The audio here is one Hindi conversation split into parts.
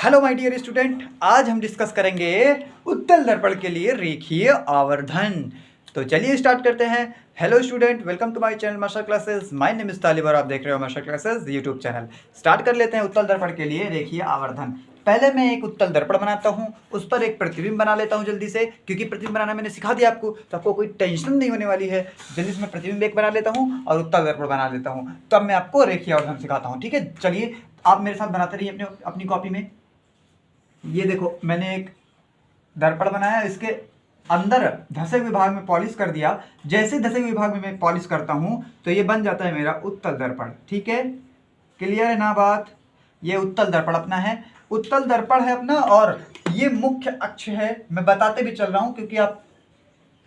हेलो माय डियर स्टूडेंट, आज हम डिस्कस करेंगे उत्तल दर्पण के लिए रेखीय आवर्धन। तो चलिए स्टार्ट करते हैं। Hello student, welcome to my channel master classes. My name is Talib और आप देख रहे हो master classes YouTube channel. Start कर लेते हैं उत्तल दर्पण के लिए रेखीय आवर्धन। पहले मैं एक उत्तल दर्पण बनाता हूँ, उस पर एक प्रतिबिंब बना लेता हूँ जल्दी से, क्योंकि प्रतिबिंब बनाना मैंने सिखा दिया आपको, तो आपको कोई टेंशन नहीं होने वाली है। जल्दी से मैं प्रतिबिंब एक बना लेता हूँ और उत्तल दर्पण बना लेता हूँ, तब मैं आपको रेखीय आवर्धन सिखाता हूँ। ठीक है, चलिए आप मेरे साथ बनाते रहिए अपनी कॉपी में। ये देखो, मैंने एक दर्पण बनाया, इसके अंदर धसे हुए भाग में पॉलिश कर दिया। जैसे धसे हुए भाग में मैं पॉलिश करता हूं तो ये बन जाता है मेरा उत्तल दर्पण। ठीक है, क्लियर है ना बात? ये उत्तल दर्पण अपना है, उत्तल दर्पण है अपना, और ये मुख्य अक्ष है। मैं बताते भी चल रहा हूं क्योंकि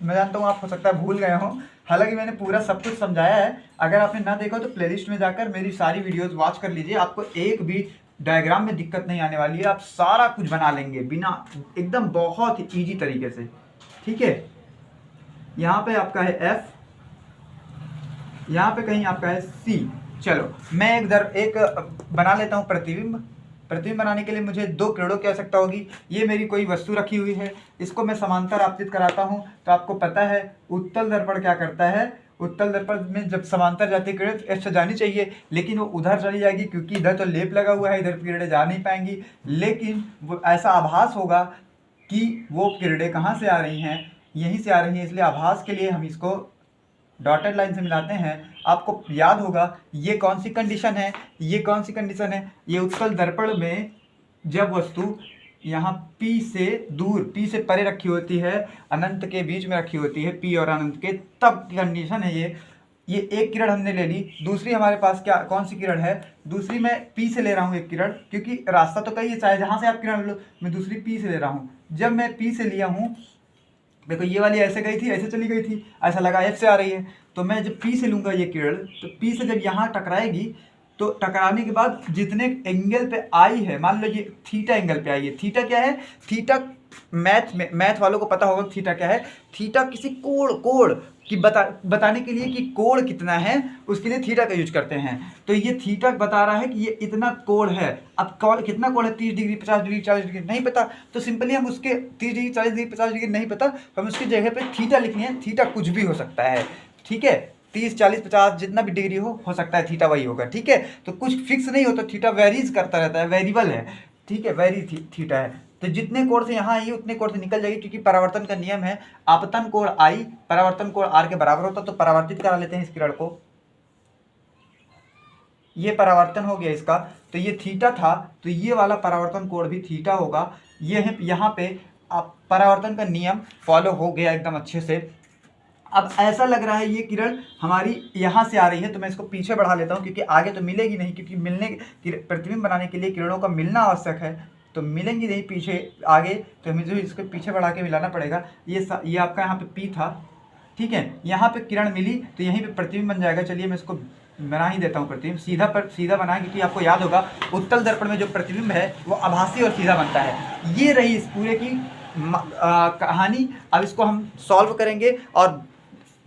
मैं जानता हूँ आप हो सकता है भूल गए हो, हालांकि मैंने पूरा सब कुछ समझाया है। अगर आपने ना देखा तो प्लेलिस्ट में जाकर मेरी सारी वीडियोस वॉच कर लीजिए, आपको एक भी डायग्राम में दिक्कत नहीं आने वाली है। आप सारा कुछ बना लेंगे बिना, एकदम बहुत ही ईजी तरीके से। ठीक है, यहाँ पे आपका है F, यहाँ पे कहीं आपका है C। चलो मैं एक बना लेता हूँ प्रतिबिंब। प्रतिबिंब बनाने के लिए मुझे दो किरणों की आवश्यकता होगी। ये मेरी कोई वस्तु रखी हुई है, इसको मैं समांतर आपतित कराता हूँ। तो आपको पता है उत्तल दर्पण क्या करता है, उत्तल दर्पण में जब समांतर जाती है किरण तो ऐसे जानी चाहिए, लेकिन वो उधर चली जाएगी क्योंकि इधर तो लेप लगा हुआ है, इधर किरणें जा नहीं पाएंगी। लेकिन वो ऐसा आभास होगा कि वो किरणें कहाँ से आ रही हैं, यहीं से आ रही हैं, इसलिए आभास के लिए हम इसको डॉटेड लाइन से मिलाते हैं। आपको याद होगा ये कौन सी कंडीशन है, ये कौन सी कंडीशन है, ये उत्तल दर्पण में जब वस्तु यहाँ P से दूर, P से परे रखी होती है, अनंत के बीच में रखी होती है, P और अनंत के, तब की कंडीशन है ये एक किरण हमने ले ली। दूसरी हमारे पास क्या कौन सी किरण है, दूसरी मैं P से ले रहा हूँ एक किरण, क्योंकि रास्ता तो कहीं है, चाहे जहाँ से आप किरण लो, मैं दूसरी P से ले रहा हूँ। जब मैं P से लिया हूँ, देखो ये वाली ऐसे गई थी, ऐसे चली गई थी, ऐसा लगा F से आ रही है, तो मैं जब P से लूँगा ये किरण, तो P से जब यहाँ टकराएगी, तो टकराने के बाद जितने एंगल पे आई है, मान लो ये थीटा एंगल पे आई है। थीटा क्या है? थीटा मैथ वालों को पता होगा थीटा क्या है। थीटा किसी कोण की बताने के लिए कि कोण कितना है, उसके लिए थीटा का यूज करते हैं। तो ये थीटा बता रहा है कि ये इतना कोण है। अब कितना कोण है, 30 डिग्री, 50 डिग्री, 40 डिग्री, नहीं पता, तो सिंपली हम उसके 30 डिग्री, 40 डिग्री, 50 डिग्री नहीं पता, हम उसकी जगह पे थीटा लिखनी है। थीटा कुछ भी हो सकता है, ठीक है, 30, 40, 50 जितना भी डिग्री हो सकता है, थीटा वही होगा। ठीक है, तो कुछ फिक्स नहीं होता, थीटा वेरीज करता रहता है, वेरिएबल है। ठीक है, थीटा है। तो जितने कोण से यहाँ आई उतने कोण से निकल जाएगी, क्योंकि परावर्तन का नियम है, आपतन कोण I परावर्तन कोण R के बराबर होता। तो परावर्तित करा लेते हैं इस किरण को, ये परावर्तन हो गया इसका, तो ये थीटा था, तो ये वाला परावर्तन कोण भी थीटा होगा। ये है यहाँ पे परावर्तन का नियम फॉलो हो गया एकदम अच्छे से। अब ऐसा लग रहा है ये किरण हमारी यहाँ से आ रही है, तो मैं इसको पीछे बढ़ा लेता हूँ, क्योंकि आगे तो मिलेगी नहीं, क्योंकि प्रतिबिंब बनाने के लिए किरणों का मिलना आवश्यक है, तो मिलेंगी नहीं पीछे आगे, तो हमें जो इसको पीछे बढ़ा के मिलाना पड़ेगा। ये आपका यहाँ पे P था, ठीक है, यहाँ पे किरण मिली तो यहीं पे प्रतिबिंब बन जाएगा। चलिए मैं इसको बना ही देता हूँ प्रतिबिंब, सीधा बना, क्योंकि आपको याद होगा उत्तल दर्पण में जो प्रतिबिंब है वो आभासी और सीधा बनता है। ये रही इस पूरे की कहानी। अब इसको हम सॉल्व करेंगे और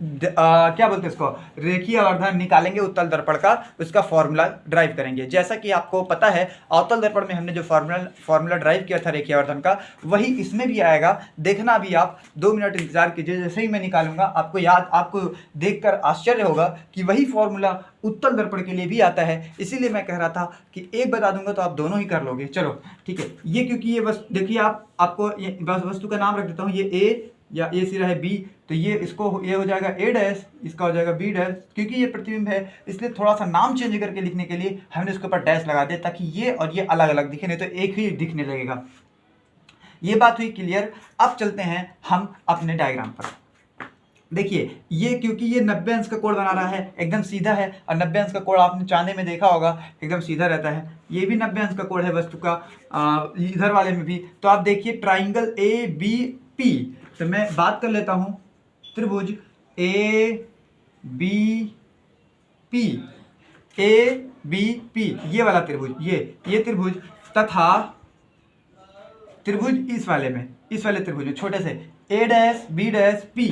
क्या बोलते हैं इसको, रेखीय आवर्धन निकालेंगे उत्तल दर्पण का, उसका फॉर्मूला ड्राइव करेंगे। जैसा कि आपको पता है अवतल दर्पण में हमने जो फॉर्मूला ड्राइव किया था रेखीय आवर्धन का, वही इसमें भी आएगा। देखना भी आप 2 मिनट इंतजार कीजिए, जैसे ही मैं निकालूंगा आपको देखकर आश्चर्य होगा कि वही फॉर्मूला उत्तल दर्पण के लिए भी आता है। इसीलिए मैं कह रहा था कि एक बता दूंगा तो आप दोनों ही कर लोगे। चलो ठीक है, ये क्योंकि ये बस देखिए, आपको वस्तु का नाम रख देता हूँ, ये A या ये सिरा है B, तो ये ये हो जाएगा A डैश, इसका हो जाएगा B डैश। क्योंकि ये प्रतिबिंब है इसलिए थोड़ा सा नाम चेंज करके लिखने के लिए हमने इसके ऊपर डैश लगा दिया, ताकि ये और ये अलग अलग दिखे, नहीं तो एक ही दिखने लगेगा। ये बात हुई क्लियर। अब चलते हैं हम अपने डायग्राम पर। देखिए ये, क्योंकि ये 90 अंश का कोण बना रहा है, एकदम सीधा है, और 90 अंश का कोण आपने चांदे में देखा होगा एकदम सीधा रहता है। ये भी 90 अंश का कोण है वस्तु का, इधर वाले में भी। तो आप देखिए ट्राइंगल ABP, तो मैं बात कर लेता हूँ त्रिभुज ABP, ये वाला त्रिभुज, ये त्रिभुज, तथा त्रिभुज इस वाले त्रिभुज में छोटे से A dash B dash P,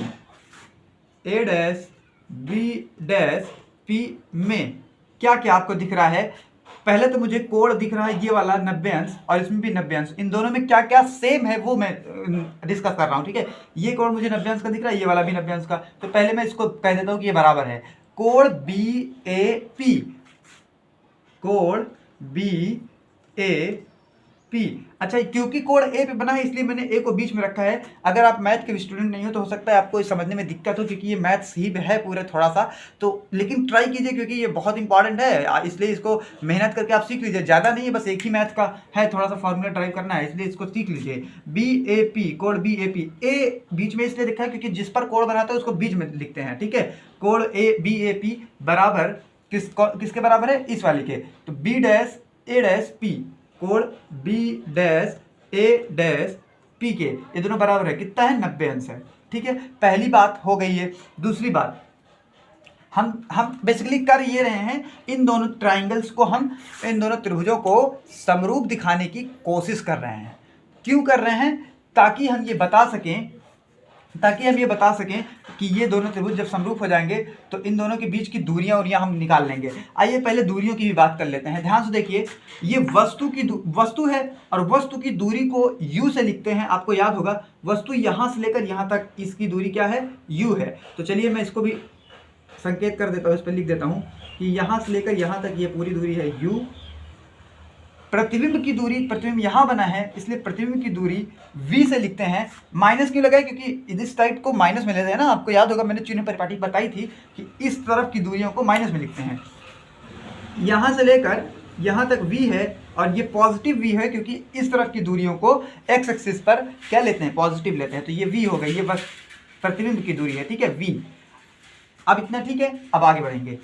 A dash B dash P में क्या क्या आपको दिख रहा है, पहले तो मुझे कोण दिख रहा है ये वाला 90 अंश और इसमें भी 90 अंश, इन दोनों में क्या क्या सेम है वो मैं डिस्कस कर रहा हूँ, ठीक है। ये कोण मुझे 90 अंश का दिख रहा है, ये वाला भी 90 अंश का, तो पहले मैं इसको कह देता हूँ कि ये बराबर है। कोण BAP, कोण BAP। अच्छा, क्योंकि कोण ए पे बना है इसलिए मैंने ए को बीच में रखा है। अगर आप मैथ के स्टूडेंट नहीं हो तो हो सकता है आपको इस समझने में दिक्कत हो, क्योंकि ये मैथ्स ही है पूरे थोड़ा सा, तो लेकिन ट्राई कीजिए क्योंकि ये बहुत इंपॉर्टेंट है, इसलिए इसको मेहनत करके आप सीख लीजिए। ज़्यादा नहीं है, बस एक ही मैथ का है, थोड़ा सा फॉर्मूला ड्राइव करना है, इसलिए इसको सीख लीजिए। BAP, कोण BAP, ए बीच में इसलिए लिखा है क्योंकि जिस पर कोण बनाता है उसको बीच में लिखते हैं, ठीक है। कोण BAP बराबर किसके बराबर है, इस वाली के, तो B dash A dash P, कोण B dash A dash P के, ये दोनों बराबर है, कितना है, 90 अंश है, ठीक है। पहली बात हो गई है। दूसरी बात, हम बेसिकली कर ये रहे हैं, इन दोनों ट्राइंगल्स को, हम इन दोनों त्रिभुजों को समरूप दिखाने की कोशिश कर रहे हैं। क्यों कर रहे हैं, ताकि हम ये बता सकें कि ये दोनों त्रिभुज जब समरूप हो जाएंगे तो इन दोनों के बीच की दूरियां उरियां हम निकाल लेंगे। आइए पहले दूरियों की भी बात कर लेते हैं। ध्यान से देखिए, ये वस्तु है और वस्तु की दूरी को u से लिखते हैं। आपको याद होगा, वस्तु यहाँ से लेकर यहाँ तक इसकी दूरी क्या है, u है। तो चलिए मैं इसको भी संकेत कर देता हूँ, इस पर लिख देता हूँ कि यहाँ से लेकर यहाँ तक ये पूरी दूरी है u। प्रतिबिंब की दूरी, प्रतिबिंब यहाँ बना है इसलिए प्रतिबिंब की दूरी v से लिखते हैं। माइनस क्यों लगाए, क्योंकि इस साइड को माइनस में लेते हैं ना। आपको याद होगा मैंने चिन्ह परिपाटी बताई थी कि इस तरफ की दूरियों को माइनस में लिखते हैं। यहाँ से लेकर यहाँ तक v है और ये पॉजिटिव v है, क्योंकि इस तरफ की दूरियों को x एक्सिस पर क्या लेते हैं, पॉजिटिव लेते हैं। तो ये v हो गई, ये बस प्रतिबिंब की दूरी है, ठीक है, v। अब इतना ठीक है, अब आगे बढ़ेंगे।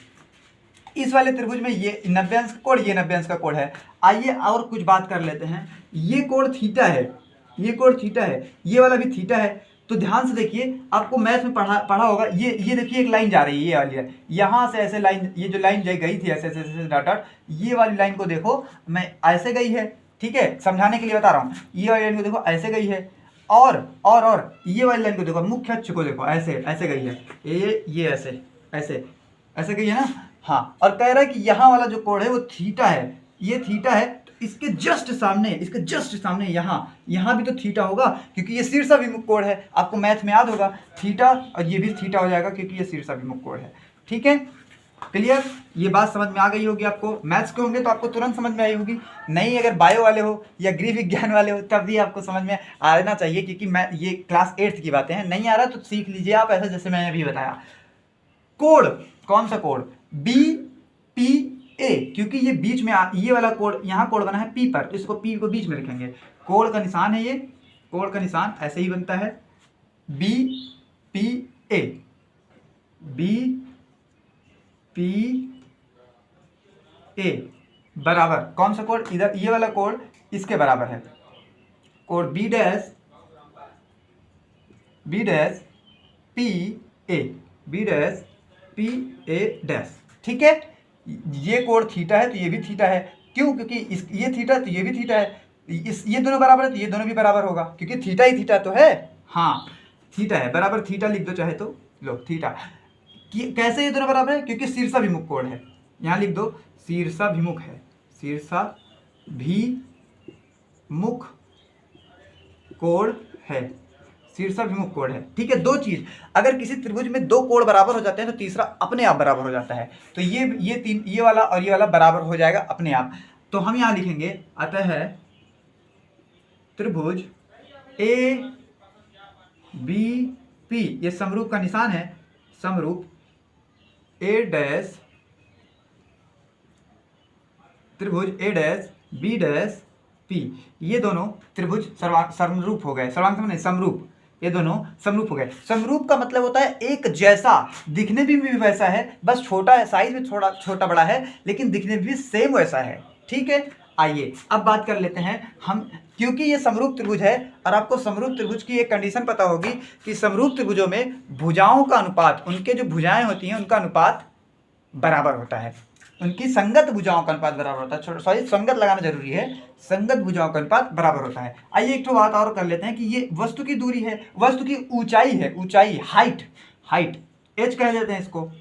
इस वाले त्रिभुज में ये 90 अंश का कोण, ये 90 अंश का कोण है। आइए और कुछ बात कर लेते हैं। ये कोण थीटा है, ये कोण थीटा है, ये वाला भी थीटा है। तो ध्यान से देखिए, आपको मैथ में पढ़ा होगा, ये देखिए एक लाइन जा रही है, ये वाली है, यहाँ से ऐसे लाइन, ये जो लाइन गई थी ऐसे ऐसे ऐसे डॉट डॉट, ये वाली लाइन को देखो, मैं ऐसे गई है, ठीक है, समझाने के लिए बता रहा हूँ। ये वाली लाइन को देखो ऐसे गई है, और ये वाली लाइन को देखो, मुख्य अक्ष को देखो, ऐसे ऐसे गई है, ये ऐसे ऐसे ऐसे गई है ना। हाँ, और कह रहा है कि यहाँ वाला जो कोण है वो थीटा है, ये थीटा है। तो इसके जस्ट सामने यहाँ भी तो थीटा होगा, क्योंकि ये शीर्षाभिमुख कोण है। आपको मैथ में याद होगा, थीटा और ये भी थीटा हो जाएगा क्योंकि ये शीर्षाभिमुख कोण है, ठीक है। क्लियर, ये बात समझ में आ गई होगी आपको। मैथ्स के होंगे तो आपको तुरंत समझ में आई होगी, नहीं अगर बायो वाले हो या गृह विज्ञान वाले हो तब भी आपको समझ में आना चाहिए, क्योंकि मैं ये क्लास 8th की बातें हैं। नहीं आ रहा तो सीख लीजिए आप, ऐसा जैसे मैंने अभी बताया। कोण, कौन सा कोण, BPA, क्योंकि ये बीच में ये वाला कोण, यहाँ कोण बना है P पर, तो इसको P को बीच में रखेंगे। कोण का निशान है ये, कोण का निशान ऐसे ही बनता है, BPA, बराबर कौन सा कोण, इधर ये वाला कोण इसके बराबर है, कोण B डैश PA डैश, ठीक है। ये कोण थीटा है तो ये भी थीटा है, क्यों, क्योंकि ये थीटा तो ये भी थीटा है, ये दोनों बराबर है तो ये दोनों भी बराबर होगा, क्योंकि थीटा ही थीटा तो है। हाँ, थीटा है, बराबर थीटा लिख दो चाहे तो, लो थीटा। कैसे ये दोनों बराबर है, क्योंकि शीर्षाभिमुख कोण है, यहाँ लिख दो शीर्षाभिमुख है, शीर्षाभिमुख कोण है, शीर्षाभिमुख कोण है, ठीक है। दो चीज, अगर किसी त्रिभुज में दो कोण बराबर हो जाते हैं तो तीसरा अपने आप बराबर हो जाता है। तो ये वाला और ये वाला बराबर हो जाएगा अपने आप। तो हम यहाँ लिखेंगे, अतः त्रिभुज ABP, ये समरूप का निशान है, समरूप A डैश त्रिभुज A dash B dash P, ये दोनों त्रिभुज समरूप हो गए। सर्वांग नहीं, समरूप, ये दोनों समरूप हो गए। समरूप का मतलब होता है एक जैसा, दिखने भी वैसा है, बस छोटा है, साइज में थोड़ा छोटा बड़ा है, लेकिन दिखने में भी सेम वैसा है, ठीक है। आइए अब बात कर लेते हैं हम, क्योंकि ये समरूप त्रिभुज है और आपको समरूप त्रिभुज की एक कंडीशन पता होगी कि समरूप त्रिभुजों में भुजाओं का अनुपात, उनके जो भुजाएं होती हैं उनका अनुपात बराबर होता है, उनकी संगत भुजाओं का अनुपात बराबर होता है। सॉरी, संगत लगाना जरूरी है, संगत भुजाओं का अनुपात बराबर होता है। आइए एक तो बात और कर लेते हैं कि ये वस्तु की दूरी है, वस्तु की ऊंचाई है, ऊंचाई, हाइट, h कह देते हैं इसको,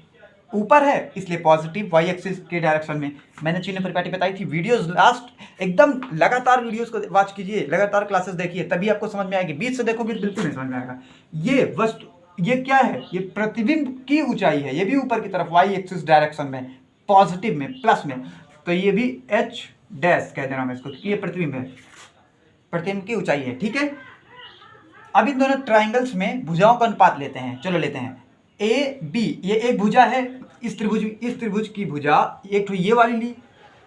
ऊपर है इसलिए पॉजिटिव वाई एक्सिस के डायरेक्शन में। मैंने चिन्ह परिपाटी बताई थी, वीडियोस लास्ट एकदम लगातार वीडियोस को वॉच कीजिए, लगातार क्लासेस देखिए, तभी आपको समझ में आएगी। बीच से देखोगे बिल्कुल नहीं समझ में आएगा। ये वस्तु, ये क्या है, ये प्रतिबिंब की ऊंचाई है, ये भी ऊपर की तरफ वाई एक्सिस डायरेक्शन में, पॉजिटिव में, प्लस में। तो ये भी एच डैश कह देना मैं इसको, क्योंकि ये प्रतिबिंब है, प्रतिबिंब की ऊंचाई है। ठीक है, अब इन दोनों ट्राइंगल्स में भुजाओं का अनुपात लेते हैं। चलो लेते हैं ए बी, ये एक भुजा है, इस त्रिभुज की भुजा एक तो ये वाली ली,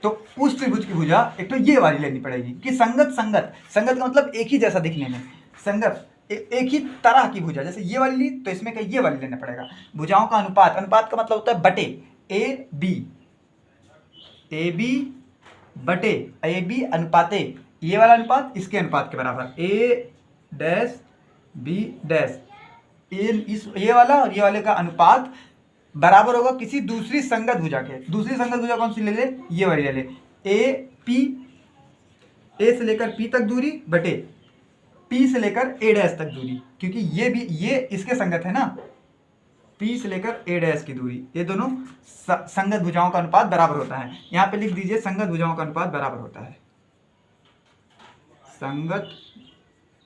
तो उस त्रिभुज की भुजा एक तो ये वाली लेनी पड़ेगी। कि संगत का मतलब एक ही जैसा दिखने में, संगत एक ही तरह की भुजा, जैसे ये वाली ली तो इसमें का ये वाली लेना पड़ेगा। भुजाओं का अनुपात, अनुपात का मतलब होता है बटे, ए बी बटे ए बी अनुपाते, ये वाला अनुपात इसके अनुपात के बराबर, ए डैश बी डैश, ये वाला और ये वाले का अनुपात बराबर होगा किसी दूसरी संगत भुजा के। दूसरी संगत भुजा कौन सी ले ले, ये वाली ले ले, ए पी, ए से लेकर पी तक दूरी बटे पी से लेकर ए डैश तक दूरी, क्योंकि ये भी ये इसके संगत है ना, पी से लेकर ए डैश की दूरी, ये दोनों संगत भुजाओं का अनुपात बराबर होता है। यहां पे लिख दीजिए संगत भुजाओं का अनुपात बराबर होता है, संगत,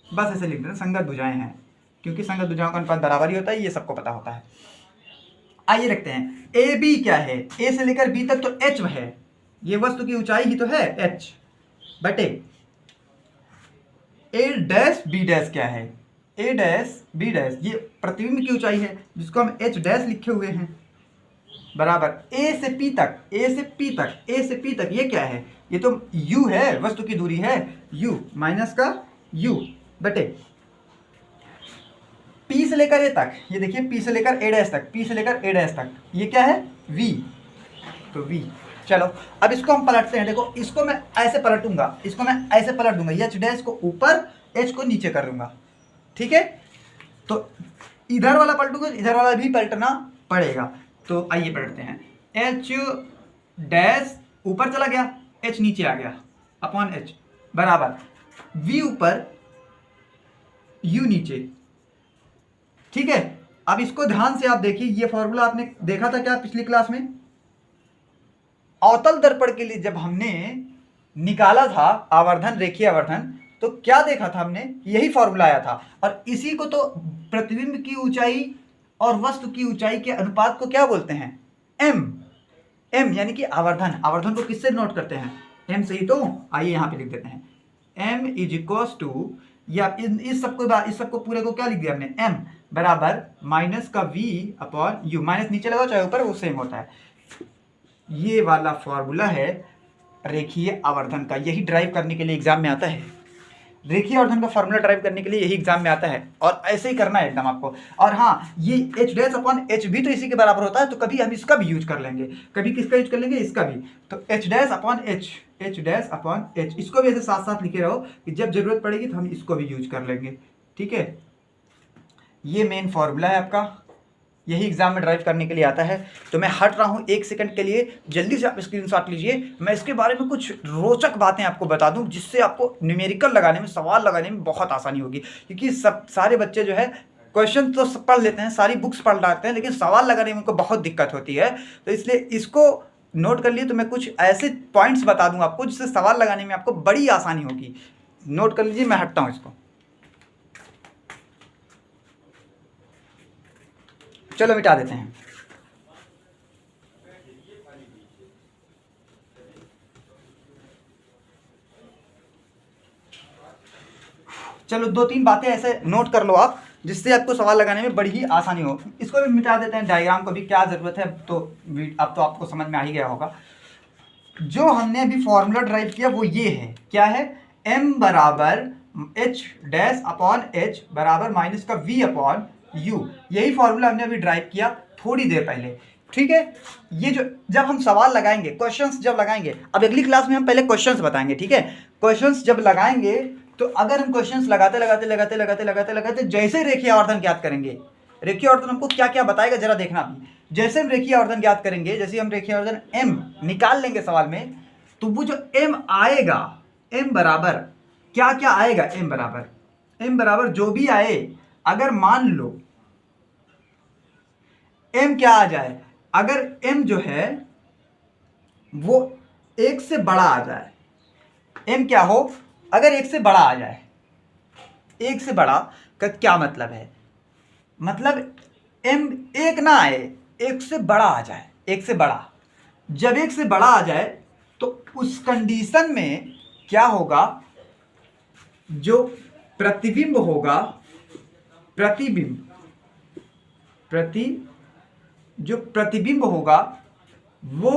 बस ऐसे लिख देना संगत भुजाएं हैं, क्योंकि संगत भुजाओं का अनुपात बराबर ही होता है, ये सबको पता होता है। आइए रखते हैं ए बी क्या है, ए से लेकर बी तक तो एच है, ये वस्तु की ऊंचाई ही तो है एच, बटे ए डैश बी डैश क्या है, ए डैश बी डैश, ये प्रतिबिंब की ऊंचाई है जिसको हम एच डैश लिखे हुए हैं, बराबर ए से पी तक, ए से पी तक, ए से पी तक ये क्या है, ये तो यू है, वस्तु की दूरी है यू, माइनस का यू, बटे पी से लेकर ए तक, ये देखिए पी से लेकर ए डैश तक, पी से लेकर ए डैश तक, ये क्या है वी, तो वी। चलो अब इसको हम पलटते हैं, देखो इसको मैं ऐसे पलटूंगा, इसको मैं ऐसे पलट दूंगा, एच डैश को ऊपर एच को नीचे कर दूंगा। ठीक है, तो इधर वाला पलटूंगा, इधर वाला भी पलटना पड़ेगा। तो आइए पलटते हैं, एच डैश ऊपर चला गया, एच नीचे आ गया, अपॉन एच बराबर वी ऊपर यू नीचे। ठीक है, अब इसको ध्यान से आप देखिए, ये फॉर्मूला आपने देखा था क्या पिछली क्लास में, अवतल दर्पण के लिए जब हमने निकाला था आवर्धन, रेखीय आवर्धन, तो क्या देखा था हमने, यही फॉर्मूला आया था। और इसी को तो प्रतिबिंब की ऊंचाई और वस्तु की ऊंचाई के अनुपात को क्या बोलते हैं, एम, एम यानी कि आवर्धन। आवर्धन को किससे नोट करते हैं, एम से ही तो। आइए यहां पे लिख देते हैं, एम इज इक्वल्स टू, या इस सबको पूरे को क्या लिख दिया हमने, एम बराबर माइनस का वी अपॉन यू, माइनस नीचे लगाओ चाहे ऊपर, वो सेम होता है। ये वाला फॉर्मूला है रेखीय आवर्धन का, यही ड्राइव करने के लिए एग्जाम में आता है। रेखीय आवर्धन का फॉर्मूला ड्राइव करने के लिए यही एग्जाम में आता है, और ऐसे ही करना है एकदम आपको। और हाँ, ये एच डैश अपॉन एच भी तो इसी के बराबर होता है, तो कभी हम इसका भी यूज कर लेंगे, कभी किसका यूज कर लेंगे, इसका भी। तो H dash upon H, H dash upon H, इसको भी ऐसे साथ साथ लिखे रहो कि जब जरूरत पड़ेगी तो हम इसको भी यूज कर लेंगे। ठीक है, ये मेन फॉर्मूला है आपका, यही एग्जाम में ड्राइव करने के लिए आता है। तो मैं हट रहा हूँ 1 सेकंड के लिए, जल्दी से आप स्क्रीनशॉट लीजिए, मैं इसके बारे में कुछ रोचक बातें आपको बता दूं, जिससे आपको न्यूमेरिकल लगाने में, सवाल लगाने में बहुत आसानी होगी। क्योंकि सब सारे बच्चे जो है क्वेश्चन तो पढ़ लेते हैं, सारी बुक्स पढ़ लाते हैं, लेकिन सवाल लगाने में उनको बहुत दिक्कत होती है। तो इसलिए इसको नोट कर लिए, तो मैं कुछ ऐसे पॉइंट्स बता दूंगा आपको जिससे सवाल लगाने में आपको बड़ी आसानी होगी। नोट कर लीजिए, मैं हटता हूँ इसको। चलो मिटा देते हैं। चलो 2-3 बातें ऐसे नोट कर लो आप, जिससे आपको सवाल लगाने में बड़ी ही आसानी हो। इसको भी मिटा देते हैं, डायग्राम को भी क्या ज़रूरत है, तो अब तो आपको समझ में आ ही गया होगा। जो हमने अभी फॉर्मूला ड्राइव किया वो ये है, क्या है, m बराबर एच डैश अपॉन एच बराबर माइनस का v अपॉन यू। यही फॉर्मूला हमने अभी ड्राइव किया थोड़ी देर पहले। ठीक है, ये जो जब हम सवाल लगाएंगे, क्वेश्चंस जब लगाएंगे, अब अगली क्लास में हम पहले क्वेश्चंस बताएंगे। ठीक है, क्वेश्चंस जब लगाएंगे तो अगर हम क्वेश्चंस लगाते जैसे रेखीय आवर्धन ज्ञात करेंगे, रेखीय आवर्धन हमको क्या क्या बताएगा जरा देखना भी। जैसे हम रेखीय आवर्धन ज्ञात करेंगे, जैसे हम रेखीय आवर्धन m निकाल लेंगे सवाल में, तो वो जो m आएगा, m बराबर क्या क्या आएगा, m बराबर जो भी आए, अगर मान लो m क्या आ जाए, अगर m जो है वो 1 से बड़ा आ जाए, m क्या हो, अगर 1 से बड़ा आ जाए, 1 से बड़ा का क्या मतलब है, मतलब m 1 ना आए, 1 से बड़ा आ जाए, 1 से बड़ा। जब 1 से बड़ा आ जाए तो उस कंडीशन में क्या होगा, जो प्रतिबिंब होगा, जो प्रतिबिंब होगा वो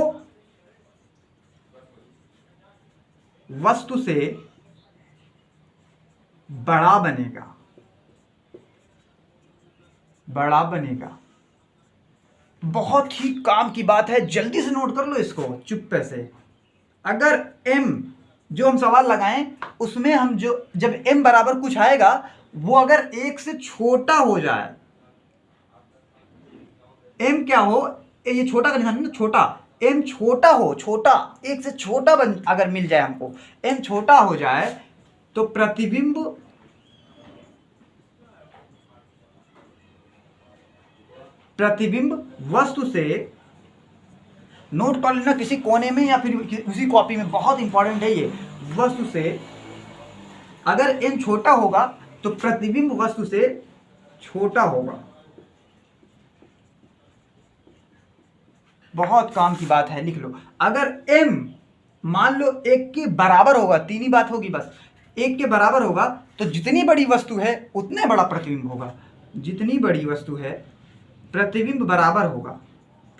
वस्तु से बड़ा बनेगा, बहुत ही काम की बात है, जल्दी से नोट कर लो इसको चुप्पे से। अगर m जो हम सवाल लगाएं उसमें हम जो जब m बराबर कुछ आएगा वो अगर 1 से छोटा हो जाए, m क्या हो, ये छोटा का निशान है ना, छोटा, m छोटा हो, छोटा 1 से छोटा अगर मिल जाए हमको, m छोटा हो जाए तो प्रतिबिंब वस्तु से, नोट कर लेना किसी कोने में या फिर उसी कॉपी में, बहुत इंपॉर्टेंट है ये, वस्तु से अगर m छोटा होगा तो प्रतिबिंब वस्तु से छोटा होगा। बहुत काम की बात है, लिख लो। अगर m मान लो 1 के बराबर होगा, तीन ही बात होगी बस, 1 के बराबर होगा तो जितनी बड़ी वस्तु है उतने बड़ा प्रतिबिंब होगा, जितनी बड़ी वस्तु है प्रतिबिंब बराबर होगा,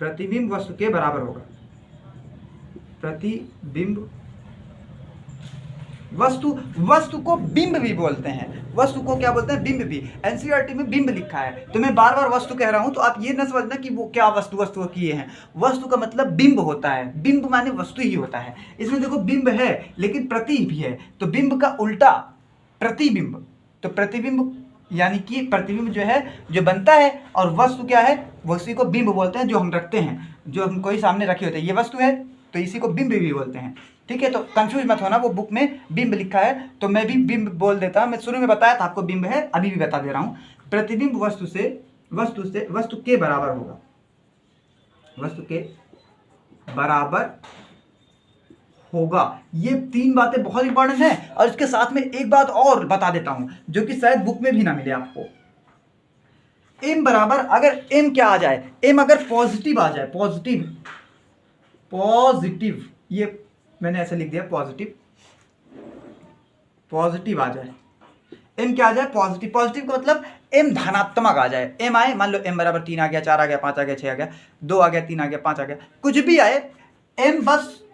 प्रतिबिंब वस्तु के बराबर होगा, प्रतिबिंब वस्तु को बिंब भी बोलते हैं, वस्तु को क्या बोलते हैं, बिंब भी। एनसीईआरटी में बिंब लिखा है, तो मैं बार बार वस्तु कह रहा हूं तो आप ये ना समझना कि वो क्या वस्तु किए हैं, वस्तु का मतलब बिंब होता है, बिंब माने वस्तु ही होता है। इसमें देखो बिंब है लेकिन प्रति भी है, तो बिंब का उल्टा प्रतिबिंब, तो प्रतिबिंब यानी कि प्रतिबिंब जो है जो बनता है, और वस्तु क्या है, वस्तु को बिंब बोलते हैं, जो हम रखते हैं, जो हम कोई सामने रखे होते हैं, ये वस्तु है तो इसी को बिंब भी बोलते हैं। ठीक है, तो कंफ्यूज मत होना, वो बुक में बिंब लिखा है तो मैं भी बिंब बोल देता हूँ, मैं शुरू में बताया था आपको बिंब है, अभी भी बता दे रहा हूँ। प्रतिबिंब वस्तु के बराबर होगा, वस्तु के बराबर होगा। ये तीन बातें बहुत इंपॉर्टेंट हैं, और इसके साथ में एक बात और बता देता हूं जो कि शायद बुक में भी ना मिले आपको। m बराबर, अगर m क्या आ जाए, m अगर पॉजिटिव आ जाए, पॉजिटिव, ये मैंने ऐसे लिख दिया, पॉजिटिव आ जाए, m क्या आ जाए, पॉजिटिव का मतलब m धनात्मक आ जाए, m आए, मान लो m बराबर 3 आ गया, 4 आ गया, 5 आ गया, 6 आ गया, 2 आ गया, 3 आ गया, 5 आ गया, कुछ भी आए, m बस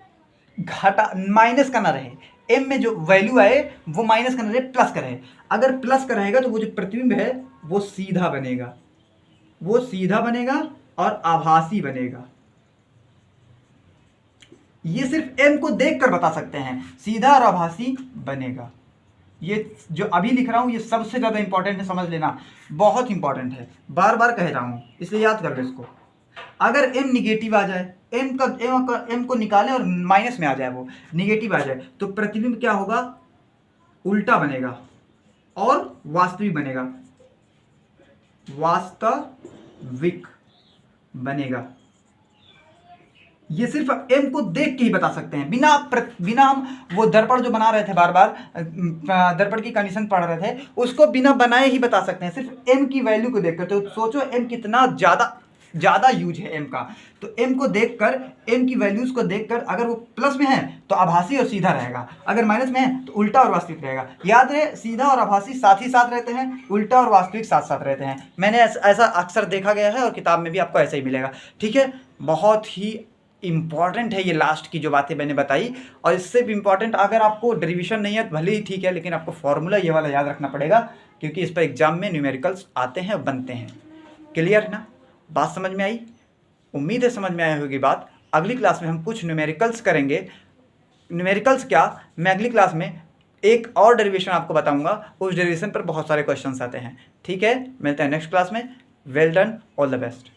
घटा माइनस का ना रहे, m में जो वैल्यू आए वो माइनस का ना रहे, प्लस का रहे। अगर प्लस का रहेगा तो वो जो प्रतिबिंब है वो सीधा बनेगा, और आभासी बनेगा। ये सिर्फ m को देखकर बता सकते हैं, सीधा और आभासी बनेगा। ये जो अभी लिख रहा हूं ये सबसे ज्यादा इंपॉर्टेंट है, समझ लेना, बहुत इंपॉर्टेंट है, बार बार कह रहा हूं इसलिए याद कर लो इसको। अगर m निगेटिव आ जाए, m को निकालें और माइनस में आ जाए, वो निगेटिव आ जाए, तो प्रतिबिंब क्या होगा, उल्टा बनेगा और वास्तविक बनेगा। ये सिर्फ m को देख के ही बता सकते हैं, बिना हम वो दर्पण जो बना रहे थे, बार बार दर्पण की कंडीशन पढ़ रहे थे, उसको बिना बनाए ही बता सकते हैं, सिर्फ m की वैल्यू को देखकर। तो सोचो m कितना ज़्यादा यूज है m का, तो m को देखकर, m की वैल्यूज को देखकर, अगर वो प्लस में है तो आभासी और सीधा रहेगा, अगर माइनस में है तो उल्टा और वास्तविक रहेगा। याद रहे, सीधा और आभासी साथ ही साथ रहते हैं, उल्टा और वास्तविक साथ साथ रहते हैं। मैंने ऐसा अक्सर देखा गया है और किताब में भी आपको ऐसा ही मिलेगा। ठीक है, बहुत ही इंपॉर्टेंट है ये लास्ट की जो बातें मैंने बताई, और इससे भी इंपॉर्टेंट, अगर आपको डेरिवेशन नहीं है तो भले ही ठीक है, लेकिन आपको फॉर्मूला ये वाला याद रखना पड़ेगा, क्योंकि इस पर एग्जाम में न्यूमेरिकल्स आते हैं, बनते हैं। क्लियर है ना, बात समझ में आई? उम्मीद है समझ में आई होगी बात। अगली क्लास में हम कुछ न्यूमेरिकल्स करेंगे। न्यूमेरिकल्स क्या, मैं अगली क्लास में एक और डेरिवेशन आपको बताऊंगा, उस डेरिवेशन पर बहुत सारे क्वेश्चंस आते हैं। ठीक है, मिलते हैं नेक्स्ट क्लास में। Well done, all the best.